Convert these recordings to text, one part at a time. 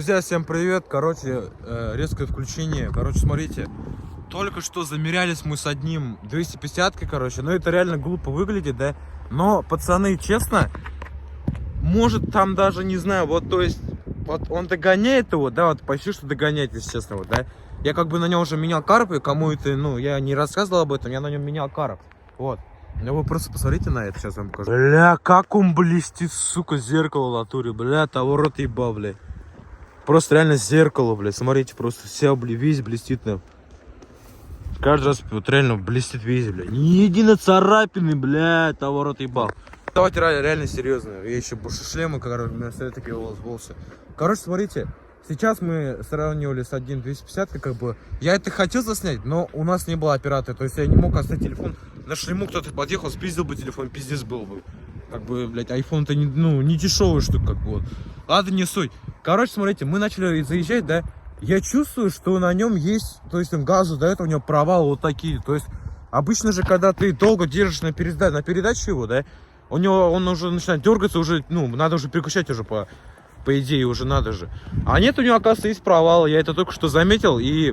Друзья, всем привет. Короче, резкое включение. Короче, смотрите. Только что замерялись мы с одним 250-кой, короче. Но это реально глупо выглядит, да? Но, пацаны, честно, может там даже, не знаю, вот, то есть, вот он догоняет его, да, вот почти что догоняет, если честно, вот, да? Я как бы на нем уже менял карп, и кому это, ну, я не рассказывал об этом, я на нем менял карп. Вот. Ну вы просто посмотрите на это, сейчас вам покажу. Бля, как он блестит, сука, зеркало в натуре, бля, того рот ебал, бля. Просто реально зеркало, бля, смотрите, просто вся, бля, весь блестит, на. Каждый раз вот реально блестит весь, бля. Ни единой царапины, бля, того рот ебал. Давайте реально серьезно, я еще больше шлема, короче, у меня стоят такие волосы. Короче, смотрите, сейчас мы сравнивали с 1.250, как бы, я это хотел заснять, но у нас не было оператора, то есть я не мог оставить телефон. На шлему кто-то подъехал, спиздил бы телефон, пиздец был бы. Как бы, блядь, айфон-то не, ну, не дешевый штука, как бы вот. Ладно, не суть. Короче, смотрите, мы начали заезжать, да. Я чувствую, что на нем есть, то есть он газу дает, у него провалы вот такие. То есть обычно же, когда ты долго держишь на передаче его, да, у него он уже начинает дергаться, уже, ну, надо уже переключать уже по идее, уже надо же. А нет, у него, оказывается, есть провалы. Я это только что заметил, и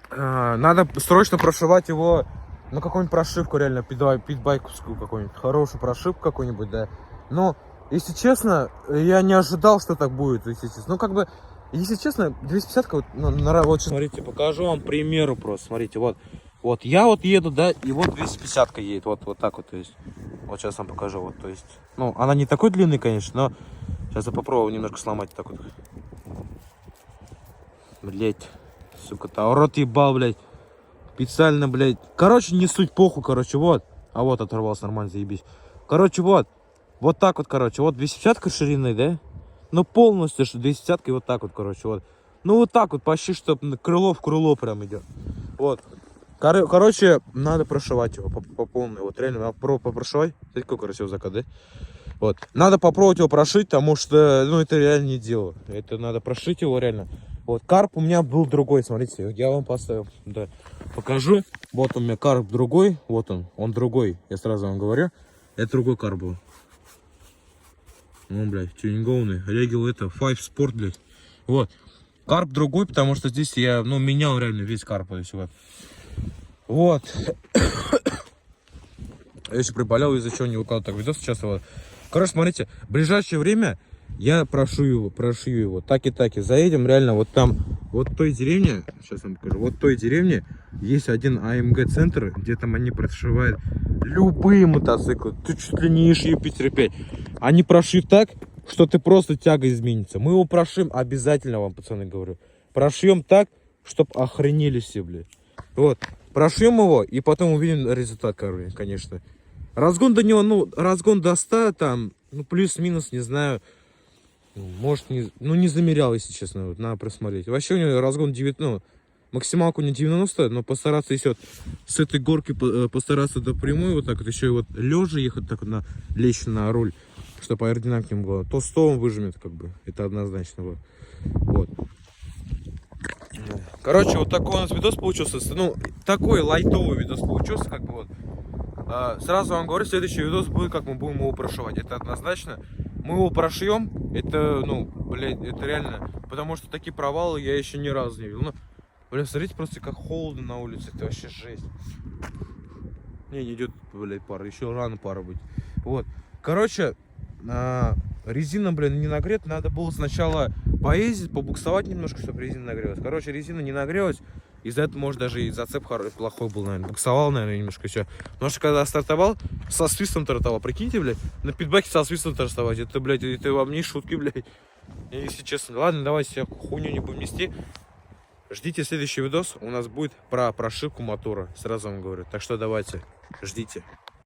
надо срочно прошивать его. Ну, какую-нибудь прошивку, реально, питбайковскую какую-нибудь, хорошую прошивку какую-нибудь, да. Но, если честно, я не ожидал, что так будет, если честно. Ну, как бы, если честно, 250-ка, вот, вот, смотрите, покажу вам примеру просто, смотрите, вот. Вот, я вот еду, да, и вот 250-ка едет, вот так вот, то есть. Вот сейчас вам покажу, вот, то есть. Ну, она не такой длинной, конечно, но сейчас я попробую немножко сломать так вот. Блять, сука-то, рот ебал, блять. Специально, блядь. Короче, не суть, похуй, короче, вот. А вот оторвался, нормально, заебись. Короче, вот. Вот так вот, короче. Вот 250-ка шириной, да? Ну, полностью, что 250-ка и вот так вот, короче, вот. Ну, вот так вот, почти, что крыло в крыло прям идет. Вот. Короче, надо прошивать его по полной. Вот, реально, надо попрошивать. Смотрите, какой красивый закат, да? Вот. Надо попробовать его прошить, потому что, ну, это реально не дело. Это надо прошить его реально. Вот, карп у меня был другой, смотрите, я вам поставил, да, покажу. Вот у меня карп другой, вот он другой, я сразу вам говорю. Это другой карп был. Ну, блядь, тюнингованный, регил это, Five Sport, блядь. Вот, карп другой, потому что здесь я, ну, менял реально весь карп, то есть, вот. Вот. Я еще приболел, из-за чего не выкладывал так видос сейчас, вот. Короче, смотрите, в ближайшее время я прошью его, таки. Заедем реально вот там, вот в той деревне, сейчас вам покажу, вот в той деревне есть один АМГ центр, где там они прошивают любые мотоциклы, ты чуть ли не ешь Юпитер 5. Они прошьют так, что ты просто тяга изменится. Мы его прошьем обязательно, вам, пацаны, говорю. Прошьем так, чтоб охренели все, блядь. Вот, прошьем его и потом увидим результат, конечно. Разгон до него, ну, разгон до 100 там, ну, плюс-минус, не знаю. Может, не замерял, если честно, вот, надо просмотреть. Вообще у него разгон 9, ну, максималку не 90, но постараться, если вот с этой горки постараться до прямой, вот так вот, еще и вот лежа ехать, так вот, лечь на руль, чтобы аэродинамика была, то 100 он выжмет, как бы, это однозначно, вот. Короче, вот такой у нас видос получился, ну, такой лайтовый видос получился, как бы, вот. Сразу вам говорю, следующий видос будет, как мы будем его прошивать, это однозначно. Мы его прошьем, это, ну, блядь, это реально, потому что такие провалы я еще ни разу не видел. Ну, блядь, смотрите просто, как холодно на улице, это вообще жесть. Не идет, блядь, пара, еще рано пара быть. Вот, короче, резина, блин, не нагрета, надо было сначала поездить, побуксовать немножко, чтобы резина нагрелась. Короче, резина не нагрелась. Из-за этого, может, даже и зацеп плохой был, наверное. Буксовал, наверное, немножко все. Потому что, когда стартовал, со свистом стартовал. Прикиньте, блядь, на питбаке со свистом стартовать. Это, блядь, это вам не шутки, блядь. Если честно. Ладно, давайте я хуйню не будем нести. Ждите следующий видос. У нас будет про прошивку мотора. Сразу вам говорю. Так что давайте, ждите.